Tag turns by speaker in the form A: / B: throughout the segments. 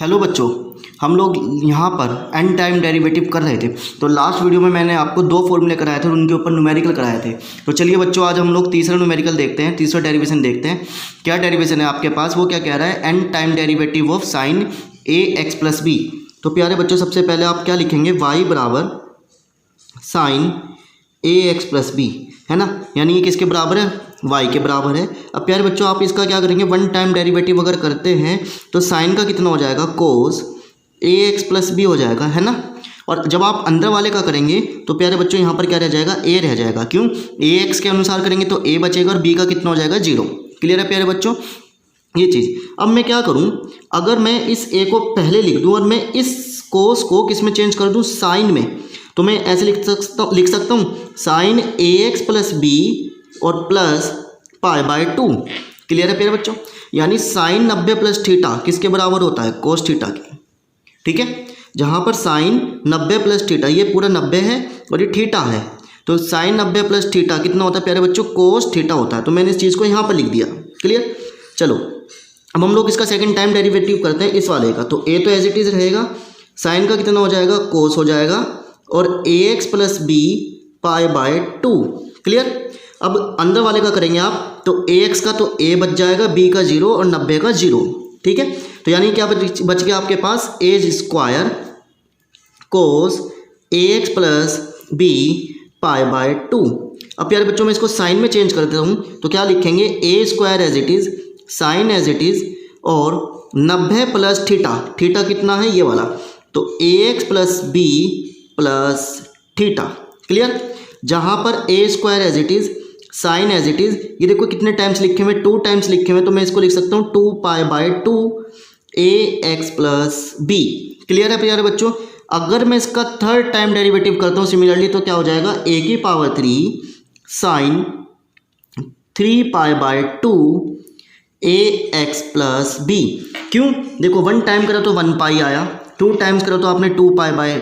A: Hello बच्चों, हम लोग यहाँ पर एन टाइम डेरिवेटिव कर रहे थे। तो लास्ट वीडियो में मैंने आपको दो फॉर्मूले कराए थे और उनके ऊपर न्यूमेरिकल कराए थे। तो चलिए बच्चों, आज हम लोग तीसरा न्यूमेरिकल देखते हैं, तीसरा डेरिवेशन देखते हैं। क्या डेरिवेशन है आपके पास, वो क्या कह रहा है, n time derivative of sine a x plus b. तो प्यारे बच्चों, सबसे पहले आप क्या लिखेंगे, वाई बराबर sign a x plus B, है ना। यानी ये किसके बराबर है, वाई के बराबर है। अब प्यारे बच्चों, आप इसका क्या करेंगे, वन टाइम डेरिवेटिव अगर करते हैं तो साइन का कितना हो जाएगा, कोस ए एक्स प्लस बी हो जाएगा, है ना। और जब आप अंदर वाले का करेंगे तो प्यारे बच्चों यहाँ पर क्या रह जाएगा, ए रह जाएगा। क्यों, ए एक्स के अनुसार करेंगे तो ए बचेगा और बी का कितना हो जाएगा, 0। क्लियर है प्यारे बच्चों ये चीज़। अब मैं क्या करूँ, अगर मैं इस ए को पहले लिख दूँ और मैं इस कोस को किस में चेंज कर दूँ, साइन में, तो मैं ऐसे लिख सकता हूँ sign a x plus B और प्लस पाई बाय 2। क्लियर है प्यारे बच्चों। यानी साइन 90 प्लस थीटा किसके बराबर होता है, कोस थीटा के। ठीक है, जहाँ पर साइन 90 प्लस थीटा, ये पूरा 90 है और ये थीटा है, तो साइन 90 प्लस थीटा कितना होता है प्यारे बच्चों, कोस थीटा होता है। तो मैंने इस चीज़ को यहाँ पर लिख दिया। क्लियर। चलो अब हम लोग इसका सेकंड टाइम डेरिवेटिव करते हैं इस वाले का। तो ए तो एज इट इज़ रहेगा, साइन का कितना हो जाएगा, कोस हो जाएगा, और a x plus b pi by 2। Clear. अब अंदर वाले का करेंगे आप, तो ए एक्स का तो ए बच जाएगा, बी का 0 और 90 का 0। ठीक है, तो यानी क्या बच गया आपके पास, a square cos a x plus b pi by 2। अब प्यारे बच्चों, मैं इसको साइन में चेंज कर देता हूँ, तो क्या लिखेंगे, a square as it is, sine as it is, और 90 प्लस थीटा, थीटा कितना है ये वाला, तो a x plus b plus theta. Clear. जहाँ पर a square as it is, sine as it is, ये देखो कितने टाइम्स लिखे हुए, 2 टाइम्स लिखे हुए, तो मैं इसको लिख सकता हूँ 2 pi by 2 a x plus b. Clear है प्यारे बच्चों। अगर मैं इसका थर्ड टाइम डेरिवेटिव करता हूँ सिमिलरली, तो क्या हो जाएगा, ए की power 3 sine 3 pi by 2 a x plus b. क्यों, देखो 1 टाइम करा तो 1 पाई आया, 2 टाइम्स करो तो आपने 2 पाई बाय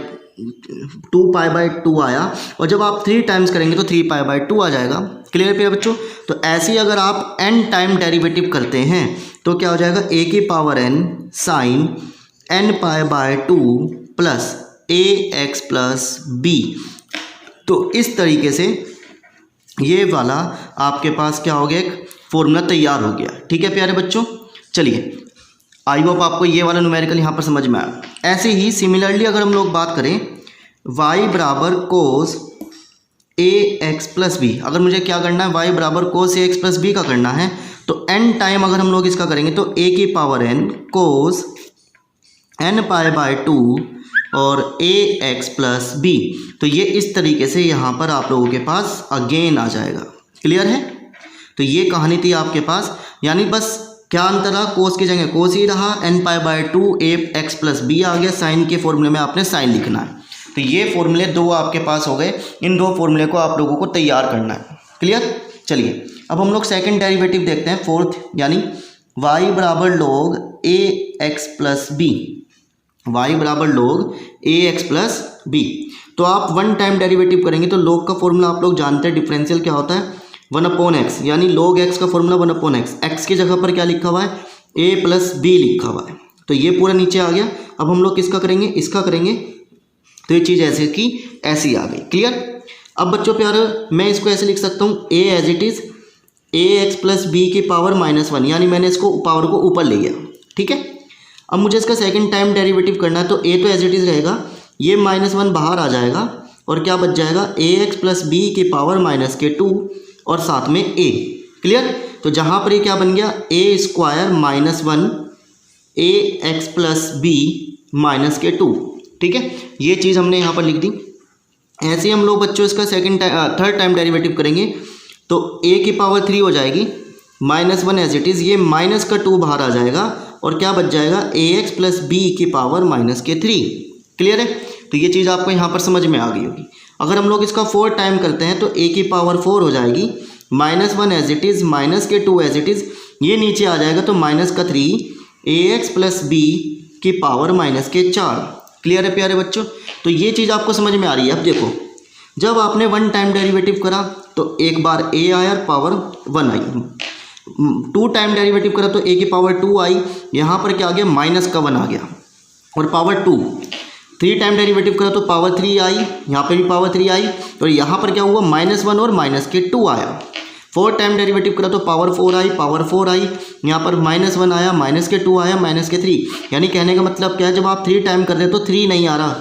A: 2 आया, और जब आप 3 टाइम्स करेंगे तो 3 पाई बाय 2 आ जाएगा। क्लियर प्यारे बच्चों। तो ऐसे ही अगर आप n टाइम डेरिवेटिव करते हैं तो क्या हो जाएगा, a की power n sine n pi by 2 plus a x plus b. तो इस तरीके से ये वाला आपके पास क्या हो गया, एक फॉर्मूला तैयार हो गया। ठीक है प्यारे बच्चों। चलिए, आई होप आपको ये वाला न्यूमेरिकल यहाँ पर समझ में आया। ऐसे ही सिमिलरली अगर हम लोग बात करें, y बराबर कोस ए एक्स प्लस बी, अगर मुझे क्या करना है, y बराबर कोस ए एक्स प्लस बी का करना है, तो n टाइम अगर हम लोग इसका करेंगे तो a की power n cos n pi by 2 और ए एक्स प्लस बी। तो ये इस तरीके से यहाँ पर आप लोगों के पास अगेन आ जाएगा। क्लियर है। तो ये कहानी थी आपके पास। यानी बस क्या अंतर रहा, कोस की जगह कोस ही रहा, n pi by 2 a x plus b आ गया, साइन के फॉर्मूले में आपने साइन लिखना है। तो ये फॉर्मूले दो आपके पास हो गए, इन दो फॉर्मूले को आप लोगों को तैयार करना है। क्लियर। चलिए अब हम लोग सेकंड डेरिवेटिव देखते हैं, फोर्थ, यानी y बराबर लॉग ए एक्स प्लस बी, वाई बराबर लॉग ए एक्स प्लस बी। तो आप 1 टाइम डेरिवेटिव करेंगे तो लॉग का फॉर्मूला आप लोग जानते हैं, डिफरेंशियल क्या होता है, 1/x, यानी log x का फॉर्मूला 1/x, x की जगह पर क्या लिखा हुआ है, a प्लस बी लिखा हुआ है। तो ये पूरा नीचे आ गया। अब हम लोग किसका करेंगे, इसका करेंगे, तो ये चीज़ ऐसे की ऐसी आ गई। क्लियर। अब बच्चों प्यारे, मैं इसको ऐसे लिख सकता हूँ, a as it is a x plus b की पावर -1, यानी मैंने इसको पावर को ऊपर ले गया। ठीक है। अब मुझे इसका सेकंड टाइम डेरिवेटिव करना है, तो a तो एज इट इज़ रहेगा, ये -1 बाहर आ जाएगा और क्या बच जाएगा, ए एक्स प्लस बी की पावर -2 और साथ में a। क्लियर। तो जहाँ पर ये क्या बन गया, ए स्क्वायर -1 ए एक्स प्लस बी -2। ठीक है, ये चीज़ हमने यहाँ पर लिख दी। ऐसे ही हम लोग बच्चों इसका थर्ड टाइम डेरिवेटिव करेंगे, तो a की पावर 3 हो जाएगी, -1 एज इट इज़, ये माइनस का 2 बाहर आ जाएगा और क्या बच जाएगा, ए एक्स प्लस बी की पावर -3। क्लियर है। तो ये चीज़ आपको यहाँ पर समझ में आ गई होगी। अगर हम लोग इसका 4 टाइम करते हैं तो a की पावर 4 हो जाएगी, -1 as it is, -2 as it is, ये नीचे आ जाएगा तो -3 ए एक्स प्लस बी की पावर -4। क्लियर है प्यारे बच्चों। तो ये चीज़ आपको समझ में आ रही है। अब देखो, जब आपने 1 टाइम डेरिवेटिव करा तो एक बार a आया, पावर 1 आई, 2 टाइम डेरिवेटिव करा तो a की पावर 2 आई, यहाँ पर क्या आ गया, -1 आ गया। और पावर 2, 3 टाइम डेरिवेटिव करा तो पावर 3 आई, यहाँ पे भी पावर 3 आई, और यहाँ पर क्या हुआ -1 और -2 आया। 4 टाइम डेरिवेटिव करा तो पावर 4 आई, पावर 4 आई, यहाँ पर -1 आया, -2 आया, -3। यानी कहने का मतलब क्या है, जब आप 3 टाइम कर रहे हैं तो 3 नहीं आ रहा,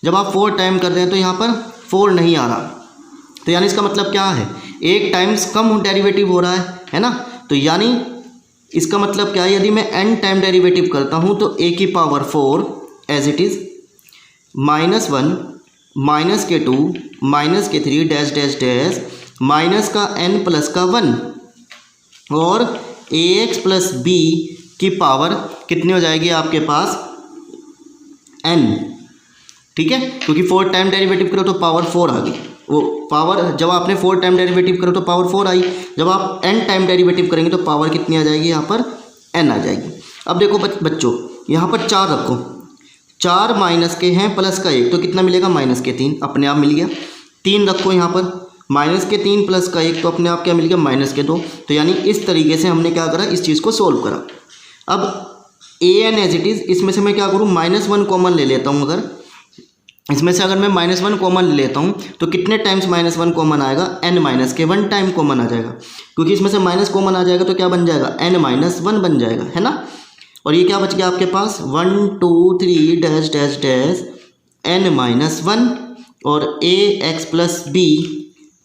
A: जब आप 4 टाइम कर रहे हैं तो यहाँ पर 4 नहीं आ रहा। तो यानी इसका मतलब क्या है, 1 टाइम्स कम डेरिवेटिव हो रहा है ना। तो यानी इसका मतलब क्या है, यदि मैं n टाइम डेरिवेटिव करता हूँ तो a की power 4 as it is -1 -2 -3 dash dash dash minus का n प्लस का 1 और ax प्लस b की पावर कितनी हो जाएगी आपके पास n, ठीक है, क्योंकि 4 टाइम डेरिवेटिव करो तो पावर 4 आ गई। वो पावर जब आपने 4 टाइम डेरिवेटिव करो तो पावर 4 आई, जब आप n टाइम डेरिवेटिव करेंगे तो पावर कितनी आ जाएगी, यहाँ पर n आ जाएगी। अब देखो बच्चों यहाँ पर 4 रखो, 4 माइनस के हैं प्लस का 1 तो कितना मिलेगा -3, अपने आप मिल गया। 3 रखो यहाँ पर -3 प्लस का 1 तो अपने आप क्या मिल गया -2। तो यानी इस तरीके से हमने क्या करा, इस चीज़ को सोल्व करा। अब an एज इट इज़, इसमें से मैं क्या करूँ, -1 कॉमन ले लेता हूँ। अगर इसमें से अगर मैं -1 कॉमन ले लेता हूँ तो कितने टाइम्स -1 कॉमन आएगा, n-1 टाइम कॉमन आ जाएगा, क्योंकि इसमें से माइनस कॉमन आ जाएगा तो क्या बन जाएगा, n-1 बन जाएगा, है ना। और ये क्या बच गया आपके पास 1 2 3 डैश डैश डैश n-1 और ax प्लस b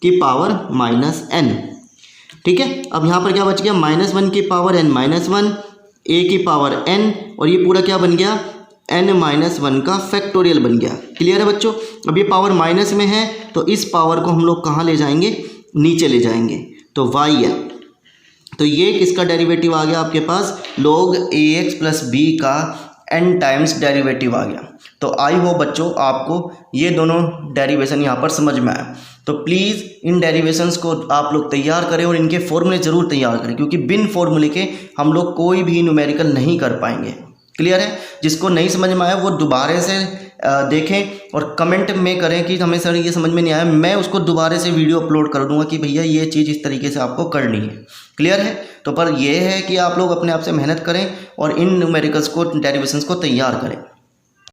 A: की पावर -n, ठीक है। अब यहाँ पर क्या बच गया, -1 की पावर n-1, a की पावर n, और ये पूरा क्या बन गया, n-1 का फैक्टोरियल बन गया। क्लियर है बच्चों। अब ये पावर माइनस में है तो इस पावर को हम लोग कहाँ ले जाएंगे, नीचे ले जाएंगे, तो y है। तो ये किसका डेरिवेटिव आ गया आपके पास, log ax प्लस b का n टाइम्स डेरिवेटिव आ गया। तो आई होप बच्चों आपको ये दोनों डेरिवेशन यहाँ पर समझ में आया। तो प्लीज़ इन डेरिवेशंस को आप लोग तैयार करें और इनके फॉर्मूले ज़रूर तैयार करें, क्योंकि बिन फॉर्मूले के हम लोग कोई भी न्यूमेरिकल नहीं कर पाएंगे। क्लियर है। जिसको नहीं समझ में आया वो दोबारा से देखें और कमेंट में करें कि हमें सर ये समझ में नहीं आया, मैं उसको दोबारा से वीडियो अपलोड कर दूंगा कि भैया ये चीज़ इस तरीके से आपको करनी है। क्लियर है। तो पर यह है कि आप लोग अपने आप से मेहनत करें और इन न्यूमेरिकल्स को, डेरिवेशंस को तैयार करें।